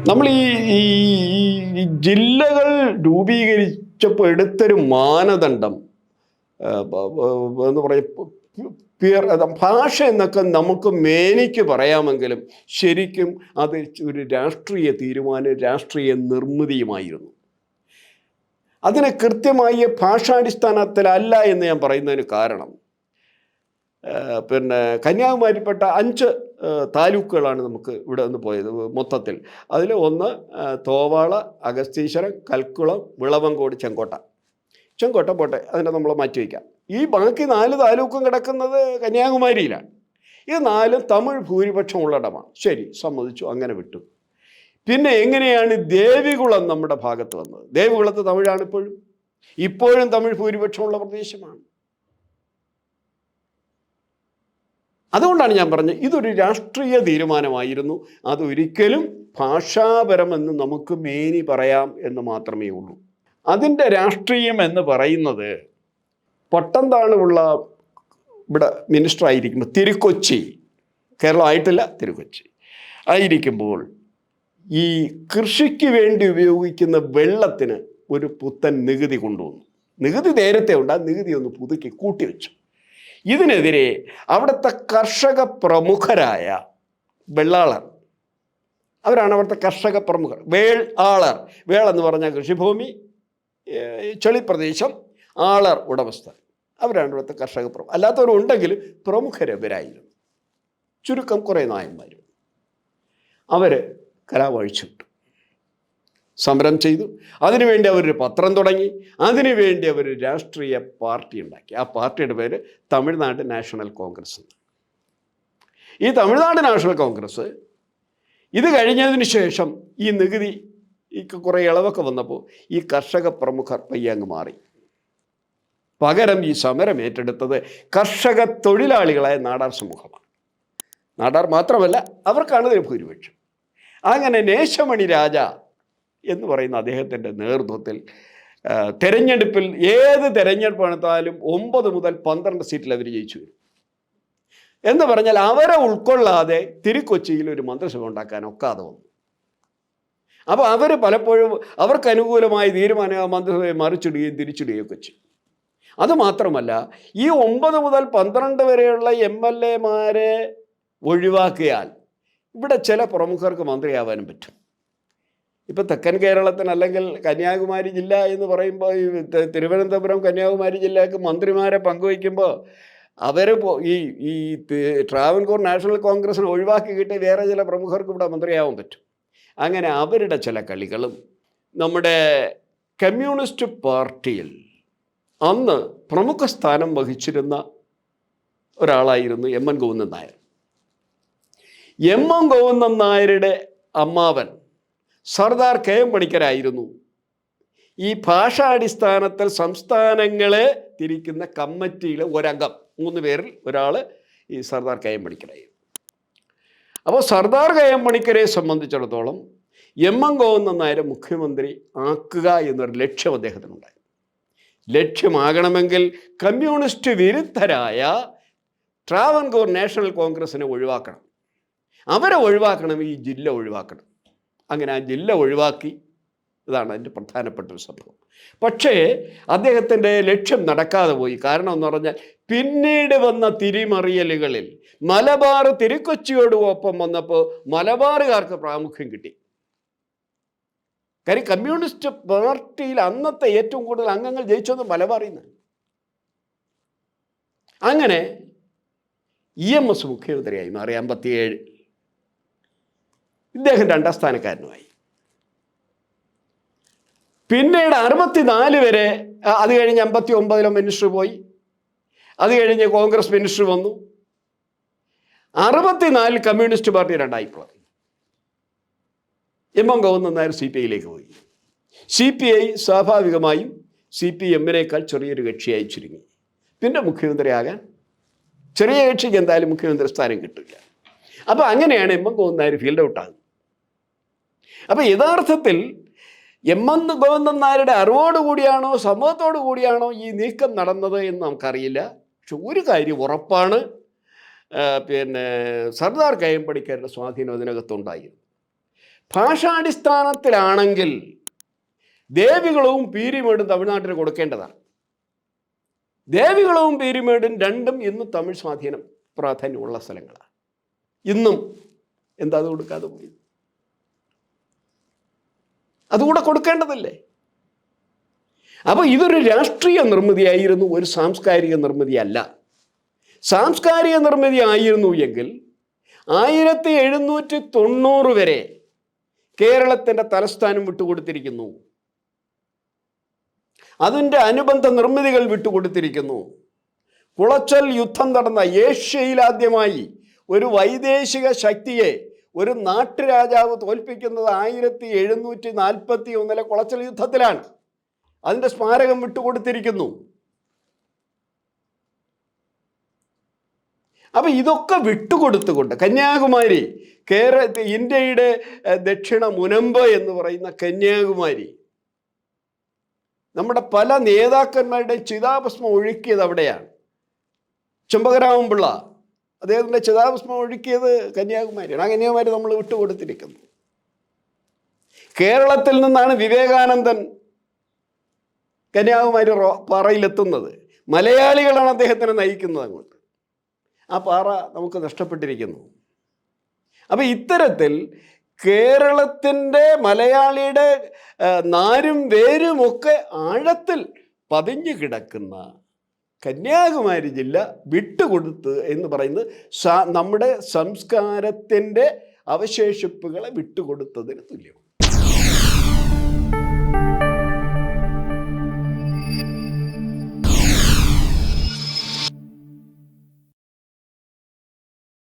നമ്മൾ ഈ ഈ ജില്ലകൾ രൂപീകരിച്ചപ്പോൾ എടുത്തൊരു മാനദണ്ഡം എന്ന് പറയും ഭാഷ എന്നൊക്കെ നമുക്ക് മേനിക്ക് പറയാമെങ്കിലും ശരിക്കും അത് ഒരു രാഷ്ട്രീയ തീരുമാനം, രാഷ്ട്രീയ നിർമ്മിതിയുമായിരുന്നു. അതിനെ കൃത്യമായ ഭാഷാടിസ്ഥാനത്തിലല്ല എന്ന് ഞാൻ പറയുന്നതിന് കാരണം, കന്യാകുമാരിപ്പെട്ട 5 താലൂക്കുകളാണ് നമുക്ക് ഇവിടെ നിന്ന് പോയത് മൊത്തത്തിൽ. അതിൽ ഒന്ന് തോവാള, അഗസ്തീശ്വരം, കൽക്കുളം, വിളവങ്കോട്, ചെങ്കോട്ട പോട്ടെ, അതിനെ നമ്മൾ മാറ്റിവെക്കാം. ഈ ബാക്കി 4 താലൂക്കും കിടക്കുന്നത് കന്യാകുമാരിയിലാണ്. ഇത് 4 തമിഴ് ഭൂരിപക്ഷം ഉള്ളിടമാണ്. ശരി, സമ്മതിച്ചു, അങ്ങനെ വിട്ടു. പിന്നെ എങ്ങനെയാണ് ദേവികുളം നമ്മുടെ ഭാഗത്ത് വന്നത്? ദേവികുളത്ത് തമിഴാണ് ഇപ്പോഴും തമിഴ് ഭൂരിപക്ഷമുള്ള പ്രദേശമാണ്. അതുകൊണ്ടാണ് ഞാൻ പറഞ്ഞത് ഇതൊരു രാഷ്ട്രീയ തീരുമാനമായിരുന്നു. അതൊരിക്കലും ഭാഷാപരമെന്ന് നമുക്ക് മേനി പറയാം എന്ന് മാത്രമേ ഉള്ളൂ. അതിൻ്റെ രാഷ്ട്രീയം എന്ന് പറയുന്നത്, പട്ടംതാണുള്ള ഇവിടെ മിനിസ്റ്റർ ആയിരിക്കുമ്പോൾ തിരുക്കൊച്ചി, കേരളം ആയിട്ടില്ല, തിരുക്കൊച്ചി ആയിരിക്കുമ്പോൾ ഈ കൃഷിക്ക് വേണ്ടി ഉപയോഗിക്കുന്ന വെള്ളത്തിന് ഒരു പുത്തൻ നികുതി കൊണ്ടുവന്നു. നികുതി നേരത്തെ ഉണ്ട്, ആ നികുതി ഒന്ന് പുതുക്കി കൂട്ടിവെച്ചു. ഇതിനെതിരെ അവിടുത്തെ കർഷക പ്രമുഖരായ വെള്ളാളർ, അവരാണ് അവിടുത്തെ കർഷക പ്രമുഖർ. വേൾ എന്ന് പറഞ്ഞാൽ കൃഷിഭൂമി, ചെളിപ്രദേശം, ആളർ ഉടമസ്ഥർ, അവരാണ് ഇവിടുത്തെ കർഷക പ്രമുഖർ. അല്ലാത്തവരുണ്ടെങ്കിലും പ്രമുഖരവരായിരുന്നു. ചുരുക്കം കുറേ നായന്മാരും. അവർ കലാപഴിച്ചിട്ടു, സമരം ചെയ്തു. അതിനുവേണ്ടി അവരൊരു പത്രം തുടങ്ങി. അതിനുവേണ്ടി അവർ രാഷ്ട്രീയ പാർട്ടി ഉണ്ടാക്കി. ആ പാർട്ടിയുടെ പേര് തമിഴ്നാട് നാഷണൽ കോൺഗ്രസ്. ഈ തമിഴ്നാട് നാഷണൽ കോൺഗ്രസ് ഇത് കഴിഞ്ഞതിന് ശേഷം ഈ നികുതി കുറേ ഇളവൊക്കെ വന്നപ്പോൾ ഈ കർഷക പ്രമുഖർ പയ്യങ്ങ് മാറി. പകരം ഈ സമരം ഏറ്റെടുത്തത് കർഷക തൊഴിലാളികളായ നാടാർ സമൂഹമാണ്. നാടാർ മാത്രമല്ല, അവർക്കാണ് ഇതിന് ഭൂരിപക്ഷം. അങ്ങനെ നേശമണി രാജ എന്ന് പറയുന്ന അദ്ദേഹത്തിൻ്റെ നേതൃത്വത്തിൽ തെരഞ്ഞെടുപ്പിൽ, ഏത് തെരഞ്ഞെടുപ്പ് നടത്താലും 9 മുതൽ 12 സീറ്റിൽ അവർ ജയിച്ചു വരും. എന്ന് പറഞ്ഞാൽ അവരെ ഉൾക്കൊള്ളാതെ തിരുക്കൊച്ചിയിൽ ഒരു മന്ത്രിസഭ ഉണ്ടാക്കാൻ ഒക്കാതെ വന്നു. അപ്പോൾ അവർ പലപ്പോഴും അവർക്ക് അനുകൂലമായ തീരുമാനം മന്ത്രിസഭയെ മറിച്ചിടുകയും തിരിച്ചിടുകയൊക്കെ ചെയ്യും. അതുമാത്രമല്ല, ഈ 9 മുതൽ 12 വരെയുള്ള MLA-മാരെ ഒഴിവാക്കിയാൽ ഇവിടെ ചില പ്രമുഖർക്ക് മന്ത്രിയാവാനും പറ്റും. ഇപ്പം തെക്കൻ കേരളത്തിന്, അല്ലെങ്കിൽ കന്യാകുമാരി ജില്ല എന്ന് പറയുമ്പോൾ, ഈ തിരുവനന്തപുരം കന്യാകുമാരി ജില്ലക്ക് മന്ത്രിമാരെ പങ്കുവയ്ക്കുമ്പോൾ അവർ ഈ ട്രാവൻകൂർ നാഷണൽ കോൺഗ്രസിനെ ഒഴിവാക്കി കിട്ടി വേറെ ചില പ്രമുഖർക്ക് ഇവിടെ മന്ത്രിയാവാൻ പറ്റും. അങ്ങനെ അവരുടെ ചില കളികളും. നമ്മുടെ കമ്മ്യൂണിസ്റ്റ് പാർട്ടിയിൽ അന്ന് പ്രമുഖ സ്ഥാനം വഹിച്ചിരുന്ന ഒരാളായിരുന്നു M N Govindan Nair. M N Govindan നായരുടെ അമ്മാവൻ സർദാർ KM പണിക്കരായിരുന്നു ഈ ഭാഷാടിസ്ഥാനത്തിൽ സംസ്ഥാനങ്ങളെ തിരിക്കുന്ന കമ്മിറ്റിയിലെ ഒരംഗം. 3 പേരിൽ ഒരാൾ ഈ സർദാർ KM പണിക്കരായിരുന്നു. അപ്പോൾ സർദാർ KM പണിക്കരെ സംബന്ധിച്ചിടത്തോളം എം എൻ ഗോവിന്ദൻ നായരെ മുഖ്യമന്ത്രി ആക്കുക എന്നൊരു ലക്ഷ്യം അദ്ദേഹത്തിനുണ്ടായി. ലക്ഷ്യമാകണമെങ്കിൽ കമ്മ്യൂണിസ്റ്റ് വിരുദ്ധരായ ട്രാവൻകൂർ നാഷണൽ കോൺഗ്രസിനെ ഒഴിവാക്കണം. അവരെ ഒഴിവാക്കണം, ഈ ജില്ല ഒഴിവാക്കണം. അങ്ങനെ ആ ജില്ല ഒഴിവാക്കി. ഇതാണ് അതിൻ്റെ പ്രധാനപ്പെട്ട ഒരു സംഭവം. പക്ഷേ അദ്ദേഹത്തിൻ്റെ ലക്ഷ്യം നടക്കാതെ പോയി. കാരണം എന്ന് പറഞ്ഞാൽ, പിന്നീട് വന്ന തിരിമറിയലുകളിൽ മലബാർ തിരുക്കൊച്ചിയോടൊപ്പം വന്നപ്പോൾ മലബാറുകാർക്ക് പ്രാമുഖ്യം കിട്ടി. കാര്യം കമ്മ്യൂണിസ്റ്റ് പാർട്ടിയിൽ അന്നത്തെ ഏറ്റവും കൂടുതൽ അംഗങ്ങൾ ജയിച്ചത് മലബാറിൽ നിന്ന്. അങ്ങനെ EMS മുഖ്യമന്ത്രിയായി മാറി 57. ഇദ്ദേഹം 2ാം സ്ഥാനക്കാരനുമായി. പിന്നീട് 64 വരെ, അത് കഴിഞ്ഞ് 59 മിനിസ്റ്റർ പോയി. അത് കഴിഞ്ഞ് കോൺഗ്രസ് മിനിസ്റ്റർ വന്നു. 64 കമ്മ്യൂണിസ്റ്റ് പാർട്ടി 2ആയി പിളർന്നു. എം എൻ ഗോവിന്ദൻ നായർ CPIയിലേക്ക് പോയി. CPI സ്വാഭാവികമായും CPM-നേക്കാൾ ചെറിയൊരു കക്ഷിയായി ചുരുങ്ങി. പിന്നെ മുഖ്യമന്ത്രിയാകാൻ ചെറിയ കക്ഷിക്ക് എന്തായാലും മുഖ്യമന്ത്രി സ്ഥാനം കിട്ടില്ല. അപ്പോൾ അങ്ങനെയാണ് M N Govindan Nair field ഔട്ടാകുന്നത്. അപ്പോൾ യഥാർത്ഥത്തിൽ എം എൻ ഗോവിന്ദൻ നായരുടെ അറിവോടുകൂടിയാണോ സമൂഹത്തോടു കൂടിയാണോ ഈ നീക്കം നടന്നത് എന്ന് നമുക്കറിയില്ല. പക്ഷെ ഒരു കാര്യം ഉറപ്പാണ്, സർദാർ KM പണിക്കരുടെ സ്വാധീനം അതിനകത്തുണ്ടായിരുന്നു. ഭാഷാടിസ്ഥാനത്തിലാണെങ്കിൽ ദേവികുളവും പീരിമേടും തമിഴ്നാട്ടിന് കൊടുക്കേണ്ടതാണ്. ദേവികുളവും പീരിമേടും രണ്ടും ഇന്ന് തമിഴ് സ്വാധീനം പ്രാധാന്യമുള്ള സ്ഥലങ്ങളാണ്. ഇന്നും എന്താ അത് കൊടുക്കാതെ പോയി? അതുകൂടെ കൊടുക്കേണ്ടതല്ലേ? അപ്പോൾ ഇതൊരു രാഷ്ട്രീയ നിർമ്മിതിയായിരുന്നു, ഒരു സാംസ്കാരിക നിർമ്മിതിയല്ല. സാംസ്കാരിക നിർമ്മിതി ആയിരുന്നു എങ്കിൽ 1790 വരെ കേരളത്തിൻ്റെ തലസ്ഥാനം വിട്ടുകൊടുത്തിരിക്കുന്നു, അതിൻ്റെ അനുബന്ധ നിർമ്മിതികൾ വിട്ടുകൊടുത്തിരിക്കുന്നു. കുളച്ചൽ യുദ്ധം നടന്ന ഏഷ്യയിലാദ്യമായി ഒരു വൈദേശിക ശക്തിയെ ഒരു നാട്ടുരാജാവ് തോൽപ്പിക്കുന്നത് 1741 കുളച്ചൽ യുദ്ധത്തിലാണ്. അതിൻ്റെ സ്മാരകം വിട്ടുകൊടുത്തിരിക്കുന്നു. അപ്പം ഇതൊക്കെ വിട്ടുകൊടുത്തുകൊണ്ട് കന്യാകുമാരി, ഇന്ത്യയുടെ ദക്ഷിണ മുനമ്പ് എന്ന് പറയുന്ന കന്യാകുമാരി, നമ്മുടെ പല നേതാക്കന്മാരുടെ ചിതാഭസ്മം ഒഴുക്കിയത് അവിടെയാണ്. ചെമ്പകരാമൻപിള്ള അദ്ദേഹത്തിൻ്റെ ചിതാഭസ്മം ഒഴുക്കിയത് കന്യാകുമാരിയാണ്. ആ കന്യാകുമാരി നമ്മൾ വിട്ടുകൊടുത്തിരിക്കുന്നു. കേരളത്തിൽ നിന്നാണ് വിവേകാനന്ദൻ കന്യാകുമാരി പാറയിലെത്തുന്നത്. മലയാളികളാണ് അദ്ദേഹത്തിനെ നയിക്കുന്നത് അങ്ങോട്ട്. ആ പാറ നമുക്ക് നഷ്ടപ്പെട്ടിരിക്കുന്നു. അപ്പം ഇത്തരത്തിൽ കേരളത്തിൻ്റെ മലയാളിയുടെ നാരും വേരുമൊക്കെ ആഴത്തിൽ പതിഞ്ഞു കിടക്കുന്ന കന്യാകുമാരി ജില്ല വിട്ടുകൊടുത്ത് എന്ന് പറയുന്നത് നമ്മുടെ സംസ്കാരത്തിൻ്റെ അവശേഷിപ്പുകളെ വിട്ടുകൊടുത്തതിന് തുല്യമാണ്.